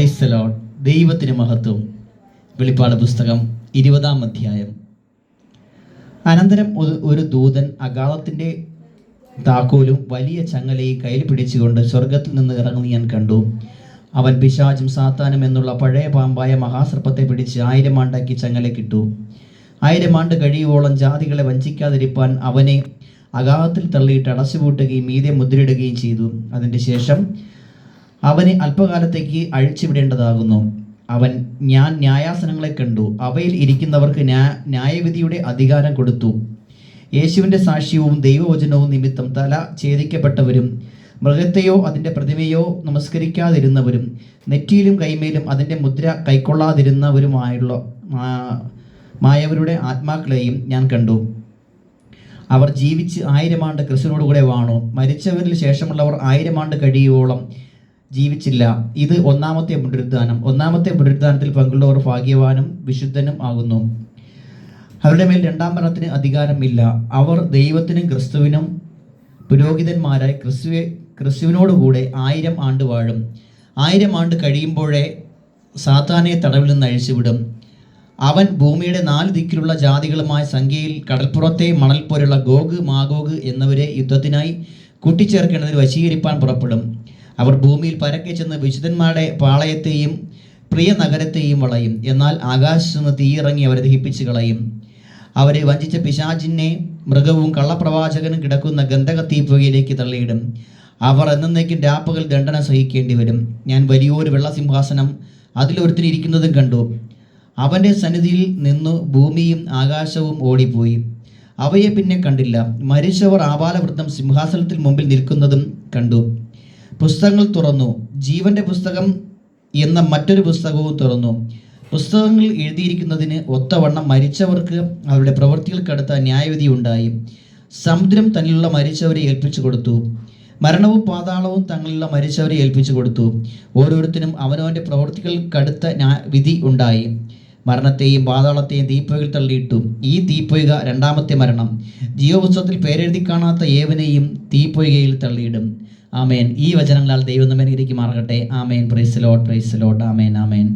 Price the Lord. ദൈവത്തിന് മഹത്വം. വെളിപ്പാട് പുസ്തകം 20-ാം അധ്യായം. അനന്തരം ഒരു ദൂതൻ അഗാധത്തിൻ്റെ താക്കോലും വലിയ ചങ്ങലയും കയ്യിൽ പിടിച്ചുകൊണ്ട് സ്വർഗത്തിൽ നിന്ന് ഇറങ്ങുന്ന ഞാൻ കണ്ടു. അവൻ പിശാചും സാത്താനും എന്നുള്ള പഴയ പാമ്പായ മഹാസർപ്പത്തെ പിടിച്ച് 1000 ആണ്ടാക്കി ചങ്ങലക്കിട്ടു. 1000 ആണ്ട് കഴിയുവോളം ജാതികളെ വഞ്ചിക്കാതിരിപ്പാൻ അവനെ അഗാധത്തിൽ തള്ളിയിട്ട് അടച്ചുപൂട്ടുകയും മീതെ മുദ്രയിടുകയും ചെയ്തു. അതിൻ്റെ ശേഷം അവനെ അല്പകാലത്തേക്ക് അഴിച്ചുവിടേണ്ടതാകുന്നു. ഞാൻ ന്യായാസനങ്ങളെ കണ്ടു. അവയിൽ ഇരിക്കുന്നവർക്ക് ന്യായവിധിയുടെ അധികാരം കൊടുത്തു. യേശുവിൻ്റെ സാക്ഷ്യവും ദൈവവചനവും നിമിത്തം തല ഛേദിക്കപ്പെട്ടവരും മൃഗത്തെയോ അതിൻ്റെ പ്രതിമയോ നമസ്കരിക്കാതിരുന്നവരും നെറ്റിയിലും കൈമേലും അതിൻ്റെ മുദ്ര കൈക്കൊള്ളാതിരുന്നവരുമായവരുടെ ആത്മാക്കളെയും ഞാൻ കണ്ടു. അവർ ജീവിച്ച് 1000 ആണ്ട് ക്രിസ്തുവിനോടുകൂടെ വാണു. മരിച്ചവരിൽ ശേഷമുള്ളവർ 1000 ആണ്ട് കഴിയുവോളം ജീവിച്ചില്ല. ഇത് ഒന്നാമത്തെ പുനരുദ്ധാനത്തിൽ പങ്കുള്ളവർ ഭാഗ്യവാനും വിശുദ്ധനും ആകുന്നു. അവരുടെ മേൽ 2-ാം മരണത്തിന് അധികാരമില്ല. അവർ ദൈവത്തിനും ക്രിസ്തുവിനും പുരോഹിതന്മാരായി ക്രിസ്തുവിനോടുകൂടെ 1000 ആണ്ട് വാഴും. 1000 ആണ്ട് കഴിയുമ്പോഴേ സാത്താനെ തടവിൽ നിന്ന് അഴിച്ചുവിടും. അവൻ ഭൂമിയുടെ 4 ദിക്കിലുള്ള ജാതികളുമായ സംഖ്യയിൽ കടൽപ്പുറത്തെ മണൽ പോലുള്ള ഗോഗ് മാഗോഗ് എന്നിവരെ യുദ്ധത്തിനായി കൂട്ടിച്ചേർക്കേണ്ടതിൽ വശീകരിപ്പാൻ പുറപ്പെടും. അവർ ഭൂമിയിൽ പരക്കെ ചെന്ന് വിശുദ്ധന്മാരുടെ പാളയത്തെയും പ്രിയ നഗരത്തെയും വളയും. എന്നാൽ ആകാശത്ത് നിന്ന് തീയിറങ്ങി അവരെ ദഹിപ്പിച്ച് കളയും. അവരെ വഞ്ചിച്ച പിശാചിനെ മൃഗവും കള്ളപ്രവാചകനും കിടക്കുന്ന ഗന്ധക തീപ്പുകയിലേക്ക് തള്ളിയിടും. അവർ എന്നേക്കും രാപ്പകൽ ദണ്ഡന സഹിക്കേണ്ടി വരും. ഞാൻ വലിയൊരു വെള്ളസിംഹാസനം അതിലൊരുത്തിനിരിക്കുന്നതും കണ്ടു. അവൻ്റെ സന്നിധിയിൽ നിന്നു ഭൂമിയും ആകാശവും ഓടിപ്പോയി. അവയെ പിന്നെ കണ്ടില്ല. മരിച്ചവർ ആബാലവൃദ്ധം സിംഹാസനത്തിൽ മുമ്പിൽ നിൽക്കുന്നതും കണ്ടു. പുസ്തകങ്ങൾ തുറന്നു. ജീവന്റെ പുസ്തകം എന്ന മറ്റൊരു പുസ്തകവും തുറന്നു. പുസ്തകങ്ങളിൽ എഴുതിയിരിക്കുന്നതിന് ഒത്തവണ്ണം മരിച്ചവർക്ക് അവരുടെ പ്രവൃത്തികൾക്കടുത്ത ന്യായവിധി ഉണ്ടായി. സമുദ്രം തന്നിലുള്ള മരിച്ചവരെ ഏൽപ്പിച്ചു കൊടുത്തു. മരണവും പാതാളവും തങ്ങളിലുള്ള മരിച്ചവരെ ഏൽപ്പിച്ചു കൊടുത്തു. ഓരോരുത്തരും അവനവൻ്റെ പ്രവൃത്തികൾക്കടുത്ത വിധി ഉണ്ടായി. മരണത്തെയും പാതാളത്തെയും തീപ്പൊയ്കൾ തള്ളിയിട്ടു. ഈ തീപ്പൊയ്ക 2-ാമത്തെ മരണം. ജീവപുസ്തകത്തിൽ പേരെഴുതി കാണാത്ത ഏവനെയും തീപ്പൊയ്കയിൽ തള്ളിയിടും. ആമേൻ. ഈ വചനങ്ങളാൽ ദൈവം നമ്മെ അനുഗ്രഹിക്കുമാറാകട്ടെ. Amen. Praise the Lord. Praise the Lord. Amen. Amen.